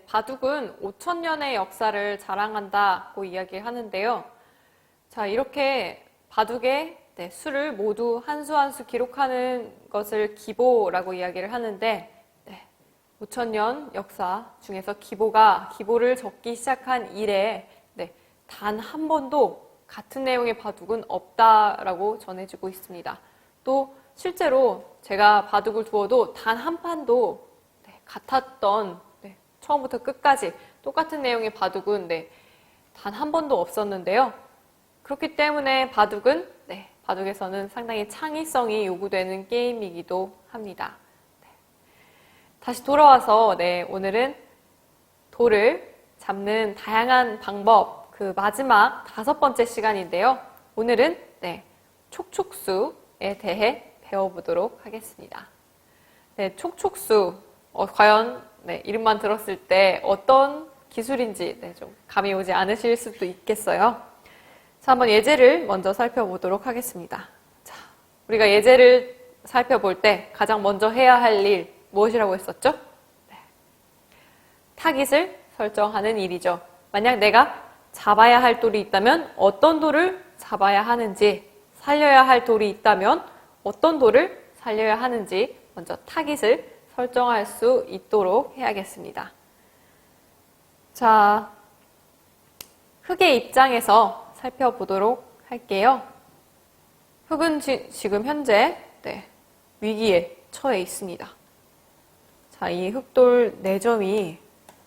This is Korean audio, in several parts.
바둑은 5,000년의 역사를 자랑한다고 이야기를 하는데요. 자, 이렇게 바둑의 수를 모두 한 수 한 수 기록하는 것을 기보라고 이야기를 하는데 5,000년 역사 중에서 기보를 적기 시작한 이래 단 한 번도 같은 내용의 바둑은 없다라고 전해지고 있습니다. 또 실제로 제가 바둑을 두어도 단 한 판도 같았던 처음부터 끝까지 똑같은 내용의 바둑은 단 한 번도 없었는데요. 그렇기 때문에 바둑에서는 상당히 창의성이 요구되는 게임이기도 합니다. 다시 돌아와서 오늘은 돌을 잡는 다양한 방법, 그 마지막 5번째 시간인데요. 오늘은 촉촉수에 대해 배워보도록 하겠습니다. 촉촉수, 과연 이름만 들었을 때 어떤 기술인지 좀 감이 오지 않으실 수도 있겠어요. 자, 한번 예제를 먼저 살펴보도록 하겠습니다. 자, 우리가 예제를 살펴볼 때 가장 먼저 해야 할 일 무엇이라고 했었죠? 타깃을 설정하는 일이죠. 만약 내가 잡아야 할 돌이 있다면 어떤 돌을 잡아야 하는지, 살려야 할 돌이 있다면 어떤 돌을 살려야 하는지 먼저 타깃을 설정할 수 있도록 해야겠습니다. 자, 흙의 입장에서 살펴보도록 할게요. 흙은 지금 현재 위기에 처해 있습니다. 자, 이 흙돌 4점이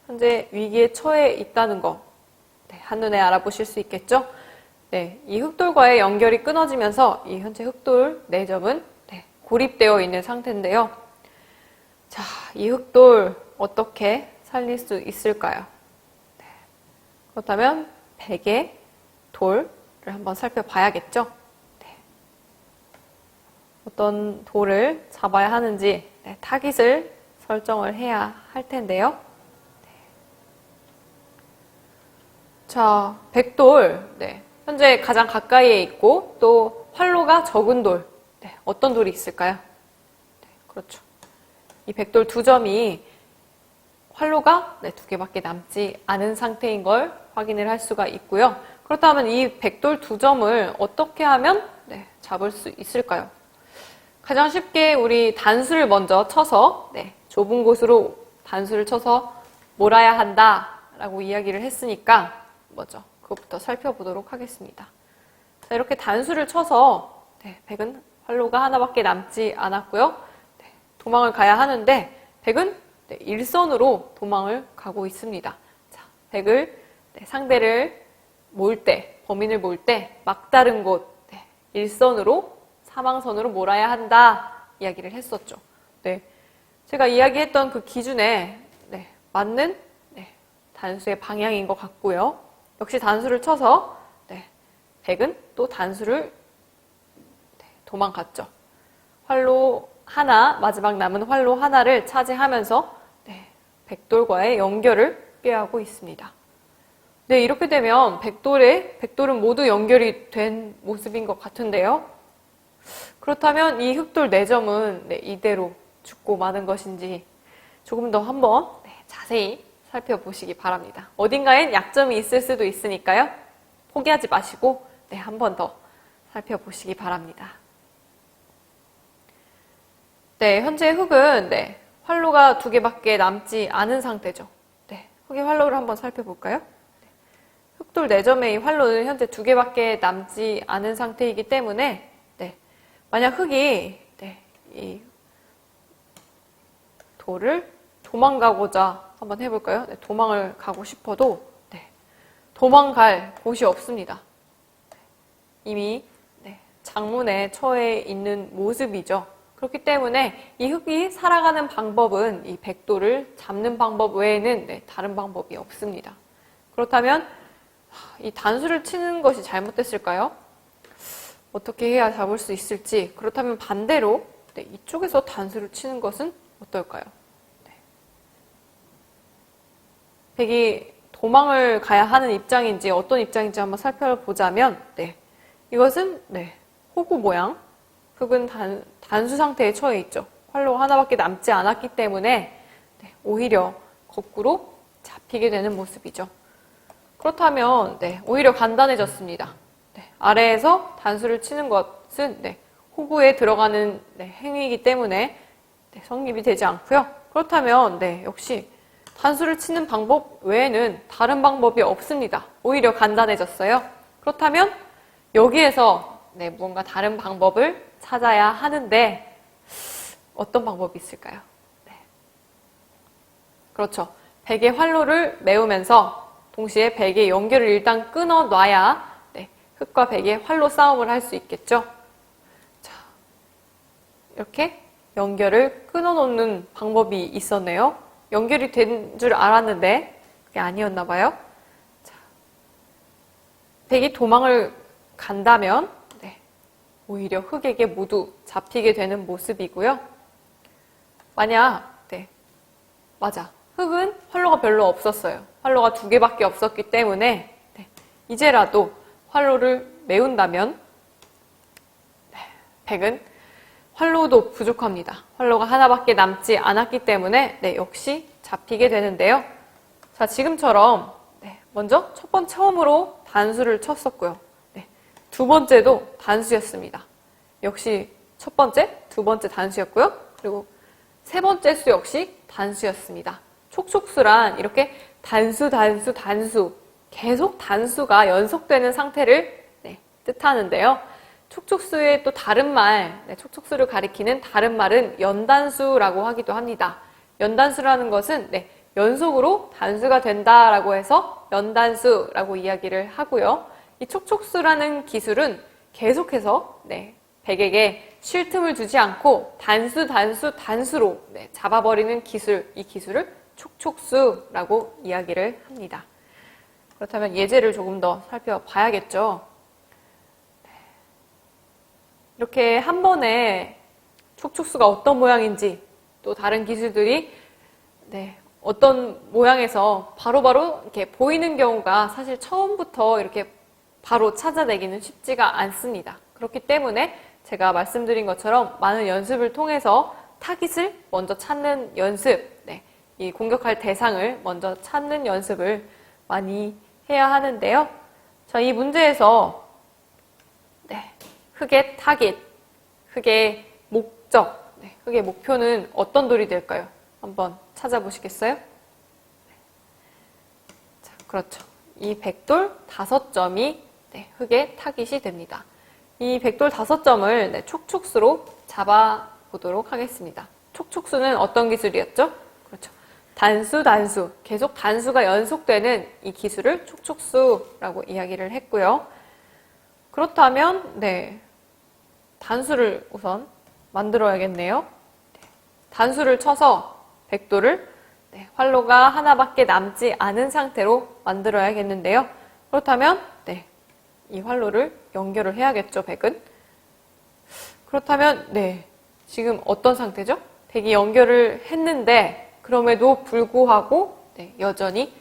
현재 위기에 처해 있다는 거 한눈에 알아보실 수 있겠죠? 이 흙돌과의 연결이 끊어지면서 이 현재 흙돌 4점은 고립되어 있는 상태인데요. 자, 이 흙돌 어떻게 살릴 수 있을까요? 그렇다면 백의 돌을 한번 살펴봐야겠죠? 어떤 돌을 잡아야 하는지 타깃을 설정을 해야 할 텐데요. 자, 백돌, 현재 가장 가까이에 있고 또 활로가 적은 돌, 어떤 돌이 있을까요? 그렇죠. 이 백돌 2점이 활로가 2개밖에 남지 않은 상태인 걸 확인을 할 수가 있고요. 그렇다면 이 백돌 2점을 어떻게 하면 잡을 수 있을까요? 가장 쉽게 우리 단수를 먼저 쳐서 좁은 곳으로 단수를 쳐서 몰아야 한다라고 이야기를 했으니까 먼저 그것부터 살펴보도록 하겠습니다. 자, 이렇게 단수를 쳐서 백은 활로가 하나밖에 남지 않았고요. 도망을 가야 하는데 백은 일선으로 도망을 가고 있습니다. 자, 백을 상대를 몰 때, 범인을 몰 때 막다른 곳 일선으로 사망선으로 몰아야 한다 이야기를 했었죠. 제가 이야기했던 그 기준에 맞는 단수의 방향인 것 같고요. 역시 단수를 쳐서 백은 또 단수를 도망갔죠. 활로 하나, 마지막 남은 활로 하나를 차지하면서 백돌과의 연결을 꾀하고 있습니다. 이렇게 되면 백돌은 모두 연결이 된 모습인 것 같은데요. 그렇다면 이 흙돌 4점은 이대로 죽고 마는 것인지 조금 더 한번 자세히 살펴보시기 바랍니다. 어딘가엔 약점이 있을 수도 있으니까요. 포기하지 마시고 한 번 더 살펴보시기 바랍니다. 현재 흙은 활로가 2개밖에 남지 않은 상태죠. 흙의 활로를 한번 살펴볼까요? 흙돌 4점의 활로는 현재 2개밖에 남지 않은 상태이기 때문에 만약 흙이 이 돌을 도망가고자 한번 해볼까요? 도망을 가고 싶어도 도망갈 곳이 없습니다. 이미 장문에 처해 있는 모습이죠. 그렇기 때문에 이 흙이 살아가는 방법은 이 백돌을 잡는 방법 외에는 다른 방법이 없습니다. 그렇다면 이 단수를 치는 것이 잘못됐을까요? 어떻게 해야 잡을 수 있을지, 그렇다면 반대로 이쪽에서 단수를 치는 것은 어떨까요? 백이 도망을 가야 하는 입장인지 어떤 입장인지 한번 살펴보자면 이것은 호구 모양, 흙은 단수 상태에 처해 있죠. 활로가 하나밖에 남지 않았기 때문에 오히려 거꾸로 잡히게 되는 모습이죠. 그렇다면 오히려 간단해졌습니다. 아래에서 단수를 치는 것은 호구에 들어가는 행위이기 때문에 성립이 되지 않고요. 그렇다면 역시 단수를 치는 방법 외에는 다른 방법이 없습니다. 오히려 간단해졌어요. 그렇다면 여기에서 무언가 다른 방법을 찾아야 하는데 어떤 방법이 있을까요? 그렇죠. 백의 활로를 메우면서 동시에 백의 연결을 일단 끊어놔야 흑과 백의 활로 싸움을 할 수 있겠죠. 자, 이렇게 연결을 끊어놓는 방법이 있었네요. 연결이 된 줄 알았는데 그게 아니었나 봐요. 자, 백이 도망을 간다면 오히려 흑에게 모두 잡히게 되는 모습이고요. 만약 맞아. 흑은 활로가 별로 없었어요. 활로가 2개밖에 없었기 때문에 이제라도 활로를 메운다면 백은 활로도 부족합니다. 활로가 하나밖에 남지 않았기 때문에 역시 잡히게 되는데요. 자, 지금처럼 먼저 처음으로 단수를 쳤었고요. 두 번째도 단수였습니다. 역시 첫 번째, 두 번째 단수였고요. 그리고 세 번째 수 역시 단수였습니다. 촉촉수란 이렇게 단수 계속 단수가 연속되는 상태를 뜻하는데요. 촉촉수의 또 다른 말, 촉촉수를 가리키는 다른 말은 연단수라고 하기도 합니다. 연단수라는 것은 연속으로 단수가 된다라고 해서 연단수라고 이야기를 하고요. 이 촉촉수라는 기술은 계속해서 백에게 쉴 틈을 주지 않고 단수로 잡아버리는 기술, 이 기술을 촉촉수라고 이야기를 합니다. 그렇다면 예제를 조금 더 살펴봐야겠죠. 이렇게 한 번에 촉촉수가 어떤 모양인지 또 다른 기술들이 어떤 모양에서 바로바로 이렇게 보이는 경우가 사실 처음부터 이렇게 바로 찾아내기는 쉽지가 않습니다. 그렇기 때문에 제가 말씀드린 것처럼 많은 연습을 통해서 타깃을 먼저 찾는 연습, 이 공격할 대상을 먼저 찾는 연습을 많이 해야 하는데요. 자, 이 문제에서 흑의 타깃, 흑의 목적, 흑의 목표는 어떤 돌이 될까요? 한번 찾아보시겠어요? 자, 그렇죠. 이 백돌 5점이 흑의 타깃이 됩니다. 이 백돌 5점을 촉촉수로 잡아보도록 하겠습니다. 촉촉수는 어떤 기술이었죠? 그렇죠. 단수. 계속 단수가 연속되는 이 기술을 촉촉수라고 이야기를 했고요. 그렇다면, 단수를 우선 만들어야겠네요. 단수를 쳐서 백돌을 활로가 하나밖에 남지 않은 상태로 만들어야겠는데요. 그렇다면, 이 활로를 연결을 해야겠죠, 백은. 그렇다면, 지금 어떤 상태죠? 백이 연결을 했는데, 그럼에도 불구하고, 여전히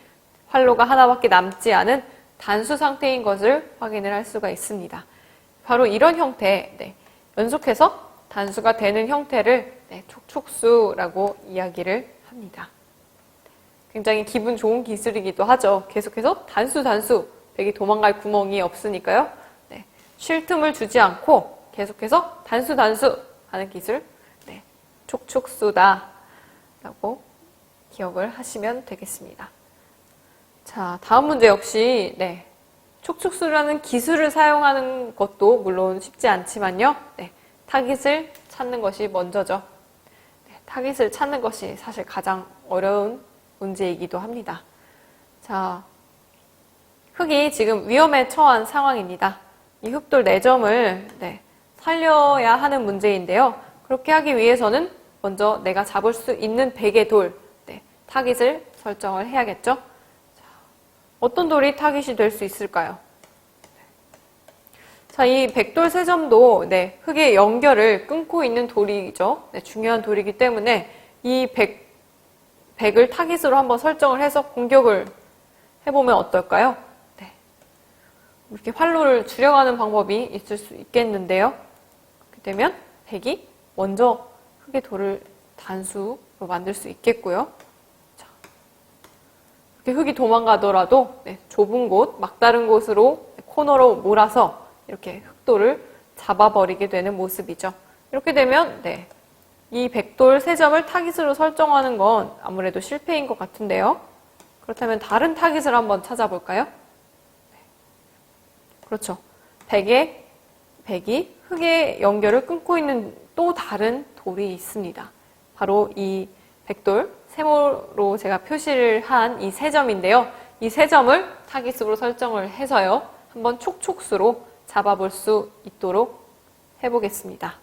활로가 하나밖에 남지 않은 단수 상태인 것을 확인을 할 수가 있습니다. 바로 이런 형태, 연속해서 단수가 되는 형태를 촉촉수라고 이야기를 합니다. 굉장히 기분 좋은 기술이기도 하죠. 계속해서 단수, 백이 도망갈 구멍이 없으니까요. 쉴 틈을 주지 않고 계속해서 단수 하는 기술, 촉촉수다 라고 기억을 하시면 되겠습니다. 자, 다음 문제 역시 촉촉수라는 기술을 사용하는 것도 물론 쉽지 않지만요. 타깃을 찾는 것이 먼저죠. 타깃을 찾는 것이 사실 가장 어려운 문제이기도 합니다. 자, 흑이 지금 위험에 처한 상황입니다. 이 흑돌 4점을 살려야 하는 문제인데요. 그렇게 하기 위해서는 먼저 내가 잡을 수 있는 백의 돌, 타깃을 설정을 해야겠죠. 자, 어떤 돌이 타깃이 될 수 있을까요? 자, 이 백돌 3점도 흑의 연결을 끊고 있는 돌이죠. 중요한 돌이기 때문에 이 백을 타깃으로 한번 설정을 해서 공격을 해보면 어떨까요? 이렇게 활로를 줄여가는 방법이 있을 수 있겠는데요. 그렇게 되면 백이 먼저 흑의 돌을 단수로 만들 수 있겠고요. 자, 이렇게 흙이 도망가더라도 네, 좁은 곳, 막다른 곳으로 코너로 몰아서 이렇게 흙돌을 잡아버리게 되는 모습이죠. 이렇게 되면 네, 이 백돌 3점을 타깃으로 설정하는 건 아무래도 실패인 것 같은데요. 그렇다면 다른 타깃을 한번 찾아볼까요? 그렇죠. 백이 흙의 연결을 끊고 있는 또 다른 돌이 있습니다. 바로 이 백돌, 세모로 제가 표시를 한 이 3점인데요. 이 3점을 타깃으로 설정을 해서요. 한번 촉촉수로 잡아볼 수 있도록 해보겠습니다.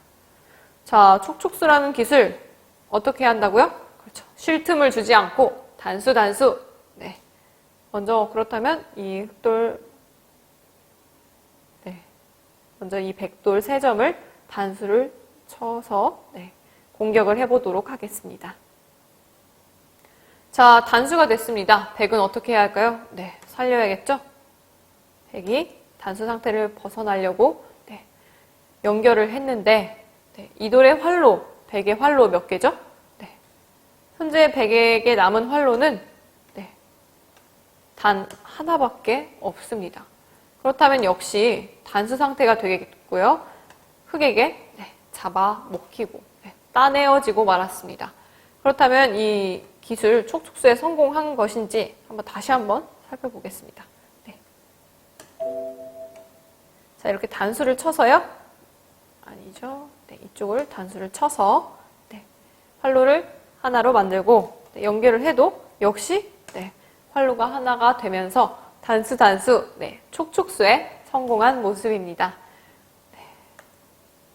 자, 촉촉수라는 기술 어떻게 한다고요? 그렇죠. 쉴 틈을 주지 않고 단수. 네. 먼저 그렇다면 이 흙돌, 네. 먼저 이 백돌 3점을 단수를 쳐서 네. 공격을 해보도록 하겠습니다. 자, 단수가 됐습니다. 백은 어떻게 해야 할까요? 네, 살려야겠죠? 백이 단수 상태를 벗어나려고 네, 연결을 했는데 네, 이 돌의 활로, 백의 활로 몇 개죠? 네, 현재 백에게 남은 활로는 네, 단 하나밖에 없습니다. 그렇다면 역시 단수 상태가 되겠고요. 흙에게 네, 잡아 먹히고 네, 따내어지고 말았습니다. 그렇다면 이 기술 촉촉수에 성공한 것인지 다시 한번 살펴보겠습니다. 네. 자, 이렇게 단수를 쳐서요. 아니죠. 네, 이쪽을 단수를 쳐서 네, 활로를 하나로 만들고 네, 연결을 해도 역시 네, 활로가 하나가 되면서 단수 네, 촉촉수에 성공한 모습입니다. 네,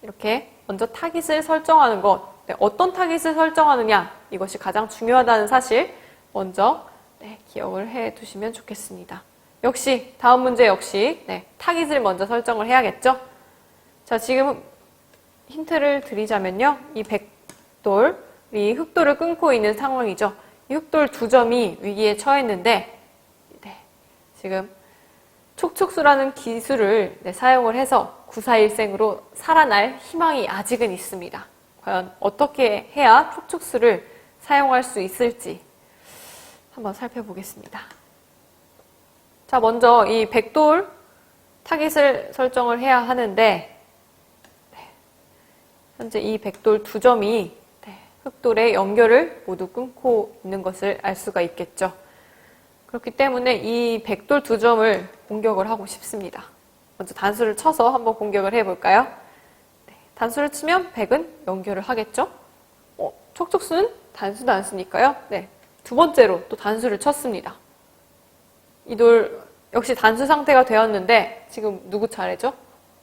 이렇게 먼저 타깃을 설정하는 것 네, 어떤 타깃을 설정하느냐 이것이 가장 중요하다는 사실 먼저 네, 기억을 해 두시면 좋겠습니다. 역시 다음 문제 역시 네, 타깃을 먼저 설정을 해야겠죠. 자, 지금 힌트를 드리자면요. 이 백돌이 흙돌을 끊고 있는 상황이죠. 이 흙돌 2점이 위기에 처했는데 네, 지금 촉촉수라는 기술을 네, 사용을 해서 구사일생으로 살아날 희망이 아직은 있습니다. 과연 어떻게 해야 촉촉수를 사용할 수 있을지 한번 살펴보겠습니다. 자, 먼저 이 백돌 타깃을 설정을 해야 하는데 네, 현재 이 백돌 2점이 네, 흙돌의 연결을 모두 끊고 있는 것을 알 수가 있겠죠. 그렇기 때문에 이 백돌 2점을 공격을 하고 싶습니다. 먼저 단수를 쳐서 한번 공격을 해볼까요? 단수를 치면 백은 연결을 하겠죠? 촉촉수는 단수니까요. 네, 두 번째로 또 단수를 쳤습니다. 이 돌 역시 단수 상태가 되었는데 지금 누구 차례죠?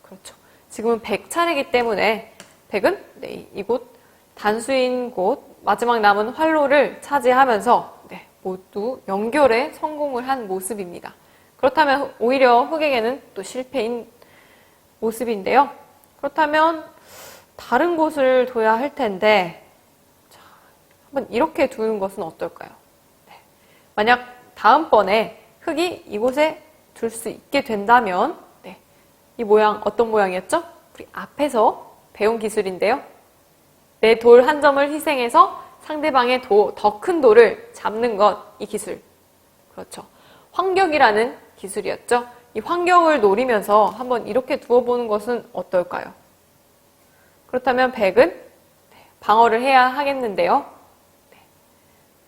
그렇죠. 지금은 백 차례이기 때문에 백은 네, 이곳 단수인 곳 마지막 남은 활로를 차지하면서 네, 모두 연결에 성공을 한 모습입니다. 그렇다면 오히려 흙에게는 또 실패인 모습인데요. 그렇다면 다른 곳을 둬야 할 텐데 자, 한번 이렇게 두는 것은 어떨까요? 네. 만약 다음번에 흙이 이곳에 둘 수 있게 된다면 네. 이 모양 어떤 모양이었죠? 우리 앞에서 배운 기술인데요. 내 돌 한 점을 희생해서 상대방의 더 큰 돌을 잡는 것, 이 기술. 그렇죠. 환격이라는 기술이었죠. 이 환경을 노리면서 한번 이렇게 두어보는 것은 어떨까요? 그렇다면 백은 방어를 해야 하겠는데요.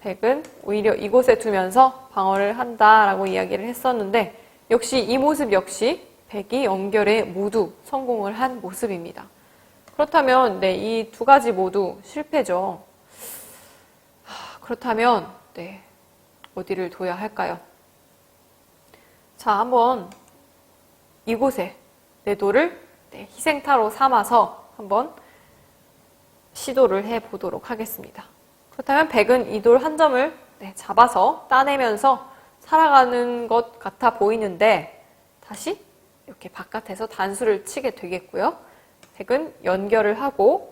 백은 오히려 이곳에 두면서 방어를 한다라고 이야기를 했었는데 역시 이 모습 역시 백이 연결에 모두 성공을 한 모습입니다. 그렇다면 네, 이 두 가지 모두 실패죠. 그렇다면 네, 어디를 둬야 할까요? 자, 한번 이곳에 내 돌을 네, 희생타로 삼아서 한번 시도를 해보도록 하겠습니다. 그렇다면 백은 이 돌 한 점을 네, 잡아서 따내면서 살아가는 것 같아 보이는데 다시 이렇게 바깥에서 단수를 치게 되겠고요. 백은 연결을 하고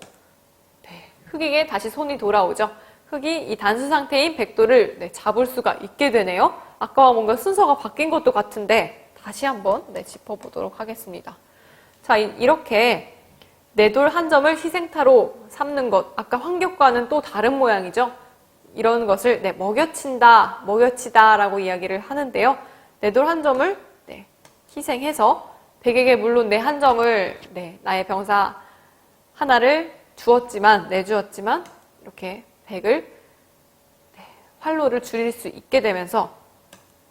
네, 흙에게 다시 손이 돌아오죠. 흙이 이 단수 상태인 백돌을 네, 잡을 수가 있게 되네요. 아까와 뭔가 순서가 바뀐 것도 같은데 다시 한번 네, 짚어보도록 하겠습니다. 자, 이렇게 내 돌 한 점을 희생타로 삼는 것, 아까 환격과는 또 다른 모양이죠. 이런 것을 네, 먹여친다, 먹여치다라고 이야기를 하는데요. 내 돌 한 점을 네, 희생해서 백에게 물론 내 한 점을 네, 나의 병사 하나를 내주었지만 이렇게 백을 네, 활로를 줄일 수 있게 되면서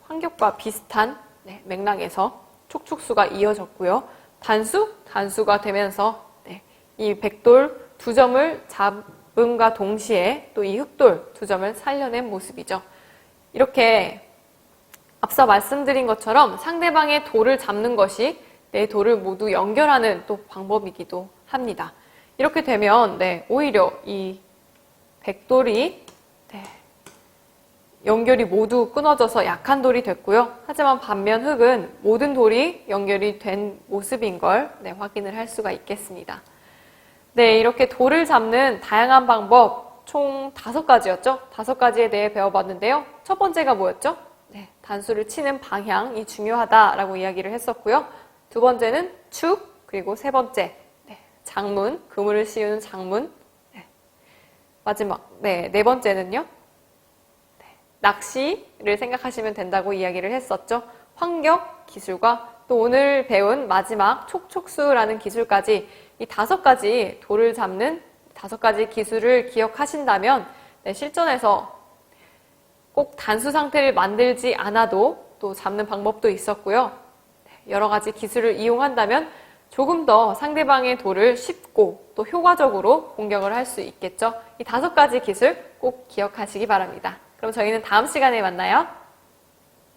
환격과 비슷한 네, 맥락에서 촉촉수가 이어졌고요. 단수가 되면서 네, 이 백돌 두 점을 잡음과 동시에 또 이 흑돌 두 점을 살려낸 모습이죠. 이렇게 앞서 말씀드린 것처럼 상대방의 돌을 잡는 것이 내 돌을 모두 연결하는 또 방법이기도 합니다. 이렇게 되면 네, 오히려 이 백돌이 네, 연결이 모두 끊어져서 약한 돌이 됐고요. 하지만 반면 흑은 모든 돌이 연결이 된 모습인 걸 네, 확인을 할 수가 있겠습니다. 네, 이렇게 돌을 잡는 다양한 방법 총 5가지였죠. 5가지에 대해 배워봤는데요. 첫 번째가 뭐였죠? 네, 단수를 치는 방향이 중요하다라고 이야기를 했었고요. 두 번째는 축, 그리고 세 번째 네, 장문, 그물을 씌우는 장문. 네, 마지막 네 번째는요. 네, 낚시를 생각하시면 된다고 이야기를 했었죠. 환격 기술과 또 오늘 배운 마지막 촉촉수라는 기술까지 이 5가지 돌을 잡는 5가지 기술을 기억하신다면 네, 실전에서 꼭 단수 상태를 만들지 않아도 또 잡는 방법도 있었고요. 여러 가지 기술을 이용한다면 조금 더 상대방의 돌을 쉽고 또 효과적으로 공격을 할 수 있겠죠. 이 5가지 기술 꼭 기억하시기 바랍니다. 그럼 저희는 다음 시간에 만나요.